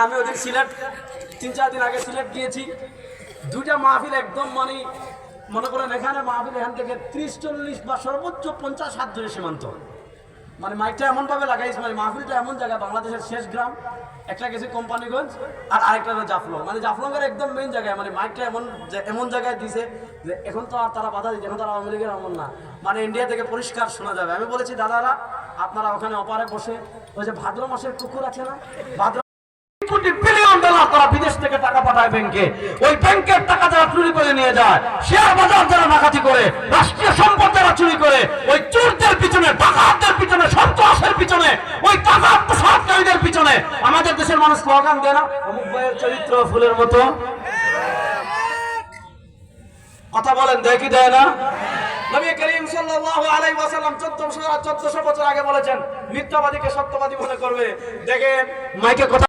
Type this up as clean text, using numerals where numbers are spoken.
আমি ওদের সিলেট 3-4 দিন আগে সিলেট গিয়েছি, দুইটা মাহফিল একদম মানে মনে করেন এখানে মাহফিল এখান থেকে 30-40 বা সর্বোচ্চ 50 হাত ধরে সীমান্ত, মানে মাইকটা এমনভাবে লাগাইছে, মানে মাহফিলটা এমন জায়গায় বাংলাদেশের শেষ গ্রাম, একটা গেছে কোম্পানিগঞ্জ আর আরেকটা হলো জাফলং, মানে জাফলংয়ের একদম মেইন জায়গায়, মানে মাইকটা এমন জায়গায় দিছে যে এখন তো আর তারা বাধা দিচ্ছে, এখন তারা আওয়ামী লীগের এমন না, মানে ইন্ডিয়া থেকে পরিষ্কার শোনা যাবে। আমি বলেছি দাদারা আপনারা ওখানে অপারে বসে ওই যে ভাদ্র মাসের পুকুর আছে না, ভাদ্র $20 বিলিয়ন তারা বিদেশ থেকে টাকা পাঠায় ব্যাংকে, ওই ব্যাংকের টাকা যারা চুরি করে নিয়ে যায়, শেয়ার বাজার যারা ডাকাতি করে, রাষ্ট্রীয় সম্পদ যারা চুরি করে, ওই চোরদের পিছনে, ডাকাতদের পিছনে, সন্ত্রাসের পিছনে, ওই টাকা আত্মসাৎকারীদের পিছনে আমাদের দেশের মানুষ স্লোগান দেয় না, অমুক ভাইয়ের চরিত্র ফুলের মতো। কথা বলেন, দেয় কি দেয় না? নবী করিম সাল্লাল্লাহু আলাইহি ওয়াসাল্লাম 1400 বছর আগে বলেছেন, মিথ্যাবাদীকে সত্যবাদী মনে করবে। দেখেন মাইকে কথা